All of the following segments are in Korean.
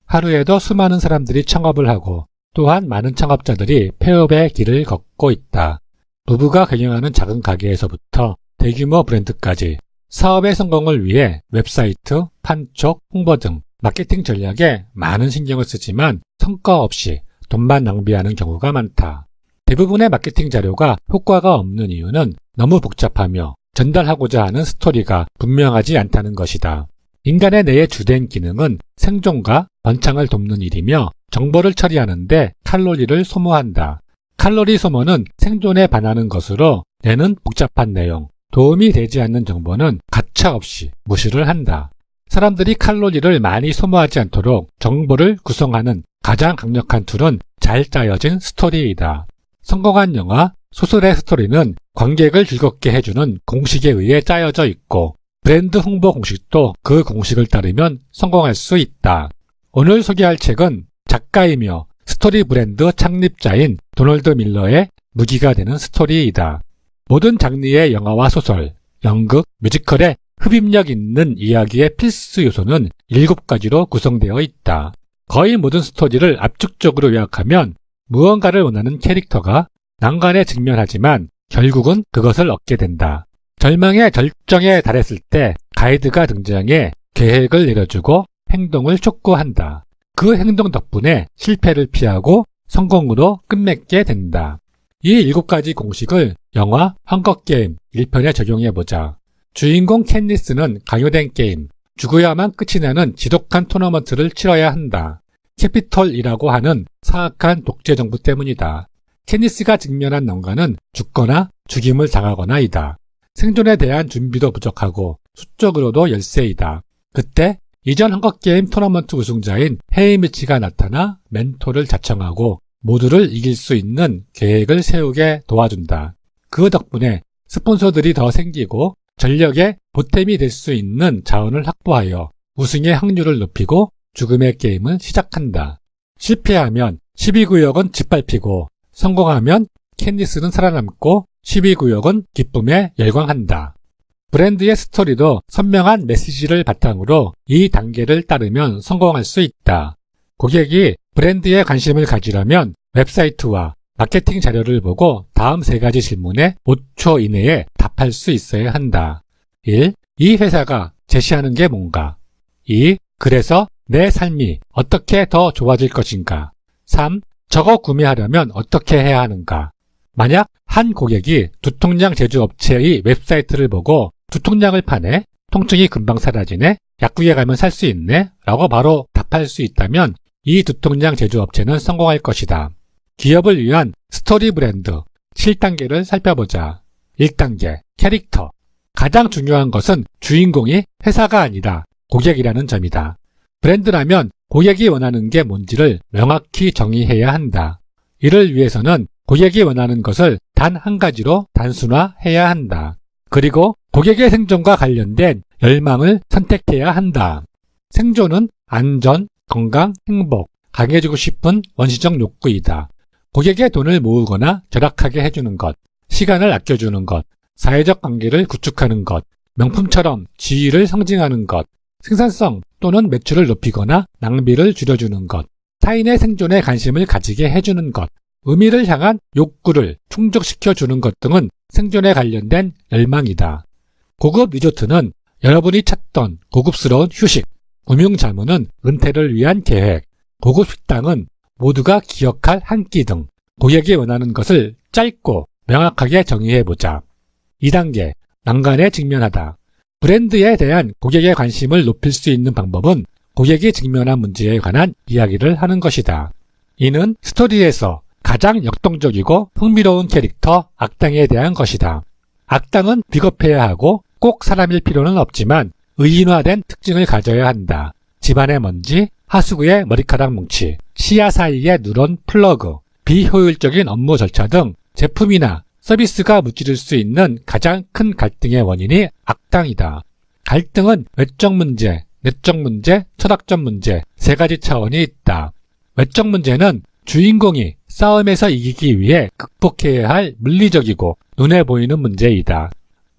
하루에도 수많은 사람들이 창업을 하고 또한 많은 창업자들이 폐업의 길을 걷고 있다. 부부가 경영하는 작은 가게에서부터 대규모 브랜드까지 사업의 성공을 위해 웹사이트, 판촉, 홍보 등 마케팅 전략에 많은 신경을 쓰지만 성과 없이 돈만 낭비하는 경우가 많다. 대부분의 마케팅 자료가 효과가 없는 이유는 너무 복잡하며 전달하고자 하는 스토리가 분명하지 않다는 것이다. 인간의 뇌의 주된 기능은 생존과 번창을 돕는 일이며 정보를 처리하는데 칼로리를 소모한다. 칼로리 소모는 생존에 반하는 것으로 뇌는 복잡한 내용, 도움이 되지 않는 정보는 가차없이 무시를 한다. 사람들이 칼로리를 많이 소모하지 않도록 정보를 구성하는 가장 강력한 툴은 잘 짜여진 스토리이다. 성공한 영화, 소설의 스토리는 관객을 즐겁게 해주는 공식에 의해 짜여져 있고 브랜드 홍보 공식도 그 공식을 따르면 성공할 수 있다. 오늘 소개할 책은 작가이며 스토리 브랜드 창립자인 도널드 밀러의 무기가 되는 스토리이다. 모든 장르의 영화와 소설, 연극, 뮤지컬에 흡입력 있는 이야기의 필수 요소는 7가지로 구성되어 있다. 거의 모든 스토리를 압축적으로 요약하면 무언가를 원하는 캐릭터가 난관에 직면하지만 결국은 그것을 얻게 된다. 절망의 절정에 달했을 때 가이드가 등장해 계획을 내려주고 행동을 촉구한다. 그 행동 덕분에 실패를 피하고 성공으로 끝맺게 된다. 이 7가지 공식을 영화 헝거게임 1편에 적용해보자. 주인공 캔니스는 강요된 게임, 죽어야만 끝이 나는 지독한 토너먼트를 치러야 한다. 캐피톨이라고 하는 사악한 독재 정부 때문이다. 캔니스가 직면한 난관은 죽거나 죽임을 당하거나이다. 생존에 대한 준비도 부족하고 수적으로도 열세이다. 그때 이전 헝거게임 토너먼트 우승자인 헤이미치가 나타나 멘토를 자청하고 모두를 이길 수 있는 계획을 세우게 도와준다. 그 덕분에 스폰서들이 더 생기고 전력의 보탬이 될 수 있는 자원을 확보하여 우승의 확률을 높이고 죽음의 게임을 시작한다. 실패하면 12구역은 짓밟히고 성공하면 캔디스는 살아남고 12구역은 기쁨에 열광한다. 브랜드의 스토리도 선명한 메시지를 바탕으로 이 단계를 따르면 성공할 수 있다. 고객이 브랜드에 관심을 가지려면 웹사이트와 마케팅 자료를 보고 다음 3가지 질문에 5초 이내에 답할 수 있어야 한다. 1. 이 회사가 제시하는 게 뭔가? 2. 그래서 내 삶이 어떻게 더 좋아질 것인가? 3. 저거 구매하려면 어떻게 해야 하는가? 만약 한 고객이 두통약 제조업체의 웹사이트를 보고 두통약을 파네? 통증이 금방 사라지네? 약국에 가면 살 수 있네? 라고 바로 답할 수 있다면 이 두통약 제조업체는 성공할 것이다. 기업을 위한 스토리 브랜드 7단계를 살펴보자. 1단계 캐릭터. 가장 중요한 것은 주인공이 회사가 아니라 고객이라는 점이다. 브랜드라면 고객이 원하는 게 뭔지를 명확히 정의해야 한다. 이를 위해서는 고객이 원하는 것을 단 한 가지로 단순화해야 한다. 그리고 고객의 생존과 관련된 열망을 선택해야 한다. 생존은 안전, 건강, 행복, 강해지고 싶은 원시적 욕구이다. 고객의 돈을 모으거나 절약하게 해주는 것, 시간을 아껴주는 것, 사회적 관계를 구축하는 것, 명품처럼 지위를 상징하는 것, 생산성 또는 매출을 높이거나 낭비를 줄여주는 것, 타인의 생존에 관심을 가지게 해주는 것, 의미를 향한 욕구를 충족시켜주는 것 등은 생존에 관련된 열망이다. 고급 리조트는 여러분이 찾던 고급스러운 휴식, 금융자문은 은퇴를 위한 계획, 고급 식당은 모두가 기억할 한 끼 등 고객이 원하는 것을 짧고 명확하게 정의해보자. 2단계, 난관에 직면하다. 브랜드에 대한 고객의 관심을 높일 수 있는 방법은 고객이 직면한 문제에 관한 이야기를 하는 것이다. 이는 스토리에서 가장 역동적이고 흥미로운 캐릭터 악당에 대한 것이다. 악당은 비겁해야 하고 꼭 사람일 필요는 없지만 의인화된 특징을 가져야 한다. 집안의 먼지, 하수구의 머리카락 뭉치, 치아 사이의 누런 플러그, 비효율적인 업무 절차 등 제품이나 서비스가 무찌를 수 있는 가장 큰 갈등의 원인이 악당이다. 갈등은 외적 문제, 내적 문제, 철학적 문제 3가지 차원이 있다. 외적 문제는 주인공이 싸움에서 이기기 위해 극복해야 할 물리적이고 눈에 보이는 문제이다.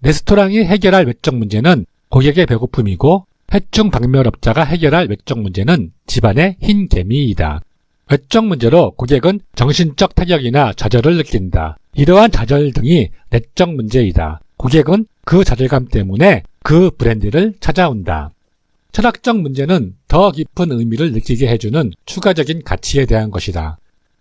레스토랑이 해결할 외적 문제는 고객의 배고픔이고 해충 박멸업자가 해결할 외적 문제는 집안의 흰 개미이다. 외적 문제로 고객은 정신적 타격이나 좌절을 느낀다. 이러한 좌절 등이 내적 문제이다. 고객은 그 좌절감 때문에 그 브랜드를 찾아온다. 철학적 문제는 더 깊은 의미를 느끼게 해주는 추가적인 가치에 대한 것이다.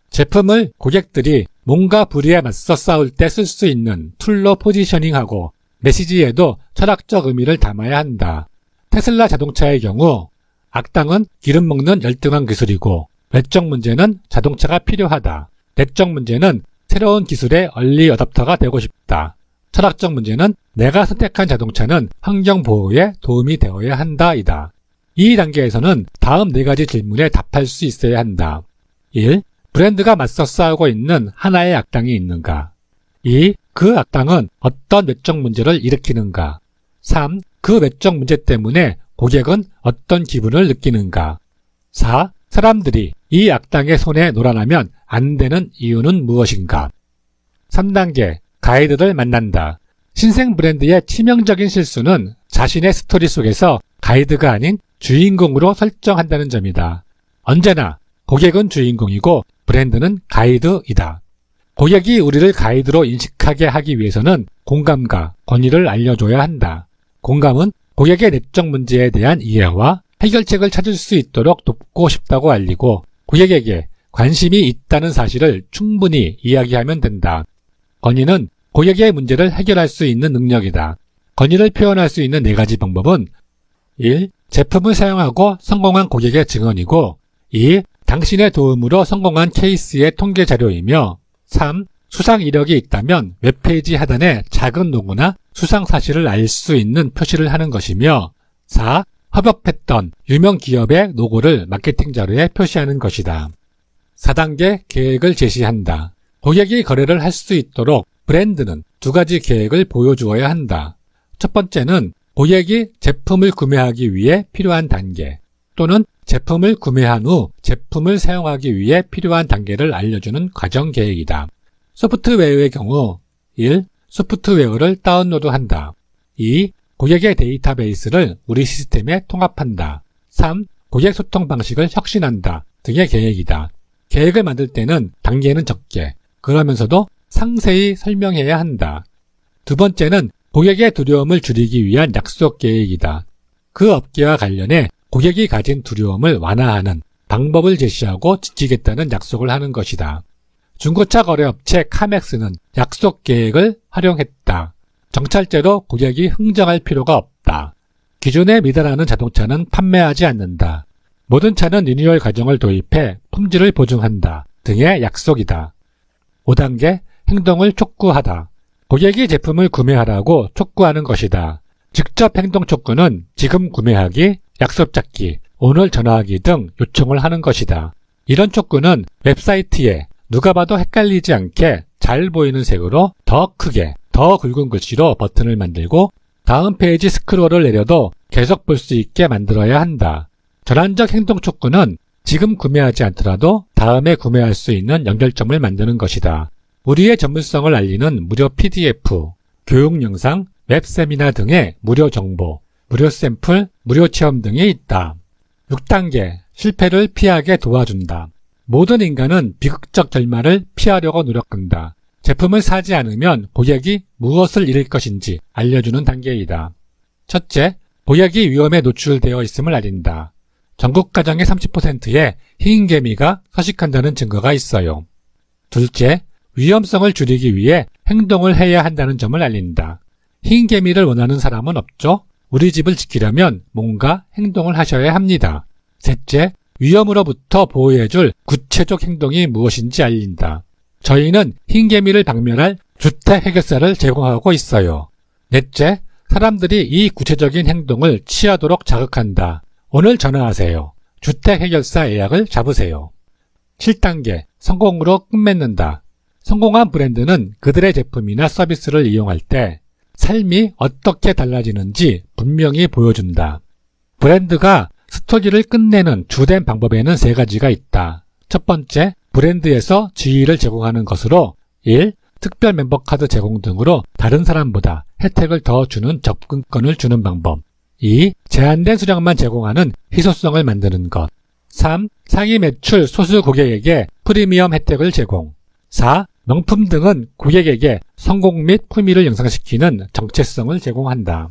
제품을 고객들이 뭔가 불의에 맞서 싸울 때 쓸 수 있는 툴로 포지셔닝하고 메시지에도 철학적 의미를 담아야 한다. 테슬라 자동차의 경우 악당은 기름 먹는 열등한 기술이고 외적 문제는 자동차가 필요하다. 내적 문제는 새로운 기술의 얼리 어답터가 되고 싶다. 철학적 문제는 내가 선택한 자동차는 환경 보호에 도움이 되어야 한다이다. 이 단계에서는 다음 4가지 질문에 답할 수 있어야 한다. 1. 브랜드가 맞서 싸우고 있는 하나의 악당이 있는가? 2. 그 악당은 어떤 외적 문제를 일으키는가? 3. 그 외적 문제 때문에 고객은 어떤 기분을 느끼는가? 4. 사람들이 이 악당의 손에 놀아나면 안 되는 이유는 무엇인가? 3단계, 가이드를 만난다. 신생 브랜드의 치명적인 실수는 자신의 스토리 속에서 가이드가 아닌 주인공으로 설정한다는 점이다. 언제나 고객은 주인공이고 브랜드는 가이드이다. 고객이 우리를 가이드로 인식하게 하기 위해서는 공감과 권위를 알려줘야 한다. 공감은 고객의 내적 문제에 대한 이해와 해결책을 찾을 수 있도록 돕고 싶다고 알리고 고객에게 관심이 있다는 사실을 충분히 이야기하면 된다. 권위는 고객의 문제를 해결할 수 있는 능력이다. 권위를 표현할 수 있는 4가지 방법은 1. 제품을 사용하고 성공한 고객의 증언이고 2. 당신의 도움으로 성공한 케이스의 통계 자료이며 3. 수상 이력이 있다면 웹페이지 하단에 작은 로고나 수상 사실을 알 수 있는 표시를 하는 것이며 4. 협업했던 유명 기업의 로고를 마케팅 자료에 표시하는 것이다. 4단계 계획을 제시한다. 고객이 거래를 할 수 있도록 브랜드는 2가지 계획을 보여주어야 한다. 첫 번째는 고객이 제품을 구매하기 위해 필요한 단계 또는 제품을 구매한 후 제품을 사용하기 위해 필요한 단계를 알려주는 과정 계획이다. 소프트웨어의 경우 1. 소프트웨어를 다운로드한다. 2. 고객의 데이터베이스를 우리 시스템에 통합한다. 3. 고객 소통 방식을 혁신한다 등의 계획이다. 계획을 만들 때는 단계는 적게 그러면서도 상세히 설명해야 한다. 2번째는 고객의 두려움을 줄이기 위한 약속 계획이다. 그 업계와 관련해 고객이 가진 두려움을 완화하는 방법을 제시하고 지키겠다는 약속을 하는 것이다. 중고차 거래업체 카맥스는 약속 계획을 활용했다. 정찰제로 고객이 흥정할 필요가 없다. 기존에 미달하는 자동차는 판매하지 않는다. 모든 차는 리뉴얼 과정을 도입해 품질을 보증한다 등의 약속이다. 5단계 행동을 촉구하다. 고객이 제품을 구매하라고 촉구하는 것이다. 직접 행동 촉구는 지금 구매하기, 약속 잡기, 오늘 전화하기 등 요청을 하는 것이다. 이런 촉구는 웹사이트에 누가 봐도 헷갈리지 않게 잘 보이는 색으로 더 크게, 더 굵은 글씨로 버튼을 만들고 다음 페이지 스크롤을 내려도 계속 볼 수 있게 만들어야 한다. 전환적 행동 촉구는 지금 구매하지 않더라도 다음에 구매할 수 있는 연결점을 만드는 것이다. 우리의 전문성을 알리는 무료 PDF, 교육 영상, 웹 세미나 등의 무료 정보, 무료 샘플, 무료 체험 등이 있다. 6단계, 실패를 피하게 도와준다. 모든 인간은 비극적 결말을 피하려고 노력한다. 제품을 사지 않으면 고객이 무엇을 잃을 것인지 알려주는 단계이다. 첫째, 고객이 위험에 노출되어 있음을 알린다. 전국 가정의 30%의 흰개미가 서식한다는 증거가 있어요. 둘째, 위험성을 줄이기 위해 행동을 해야 한다는 점을 알린다. 흰개미를 원하는 사람은 없죠? 우리 집을 지키려면 뭔가 행동을 하셔야 합니다. 셋째, 위험으로부터 보호해줄 구체적 행동이 무엇인지 알린다. 저희는 흰개미를 박멸할 주택 해결사를 제공하고 있어요. 넷째, 사람들이 이 구체적인 행동을 취하도록 자극한다. 오늘 전화하세요. 주택 해결사 예약을 잡으세요. 7단계, 성공으로 끝맺는다. 성공한 브랜드는 그들의 제품이나 서비스를 이용할 때 삶이 어떻게 달라지는지 분명히 보여준다. 브랜드가 스토리를 끝내는 주된 방법에는 3가지가 있다. 첫 번째, 브랜드에서 지위를 제공하는 것으로 1. 특별 멤버 카드 제공 등으로 다른 사람보다 혜택을 더 주는 접근권을 주는 방법. 2. 제한된 수량만 제공하는 희소성을 만드는 것. 3. 상위 매출 소수 고객에게 프리미엄 혜택을 제공. 4. 명품 등은 고객에게 성공 및 품위를 양상시키는 정체성을 제공한다.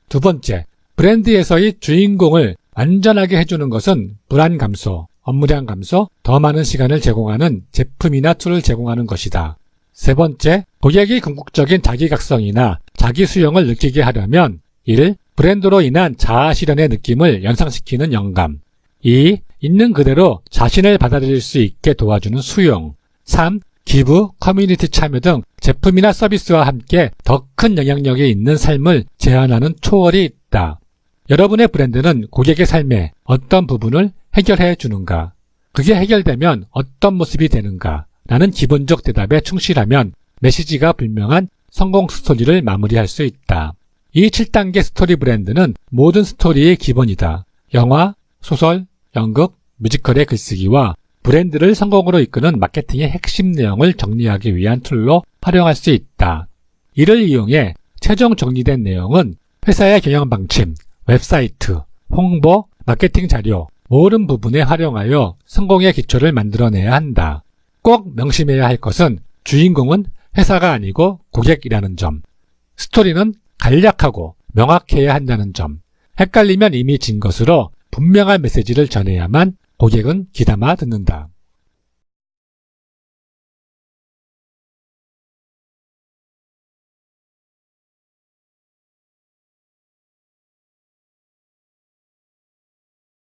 두 번째, 브랜드에서의 주인공을 완전하게 해주는 것은 불안 감소, 업무량 감소, 더 많은 시간을 제공하는 제품이나 툴을 제공하는 것이다. 세 번째, 고객이 궁극적인 자기각성이나 자기수용을 느끼게 하려면 1. 브랜드로 인한 자아 실현의 느낌을 연상시키는 영감. 2. 있는 그대로 자신을 받아들일 수 있게 도와주는 수용. 3. 기부, 커뮤니티 참여 등 제품이나 서비스와 함께 더 큰 영향력이 있는 삶을 제안하는 초월이 있다. 여러분의 브랜드는 고객의 삶의 어떤 부분을 해결해 주는가? 그게 해결되면 어떤 모습이 되는가? 라는 기본적 대답에 충실하면 메시지가 분명한 성공 스토리를 마무리할 수 있다. 이 7단계 스토리 브랜드는 모든 스토리의 기본이다. 영화, 소설, 연극, 뮤지컬의 글쓰기와 브랜드를 성공으로 이끄는 마케팅의 핵심 내용을 정리하기 위한 툴로 활용할 수 있다. 이를 이용해 최종 정리된 내용은 회사의 경영 방침, 웹사이트, 홍보, 마케팅 자료, 모든 부분에 활용하여 성공의 기초를 만들어내야 한다. 꼭 명심해야 할 것은 주인공은 회사가 아니고 고객이라는 점. 스토리는 간략하고 명확해야 한다는 점. 헷갈리면 이미 진 것으로 분명한 메시지를 전해야만 고객은 귀담아 듣는다.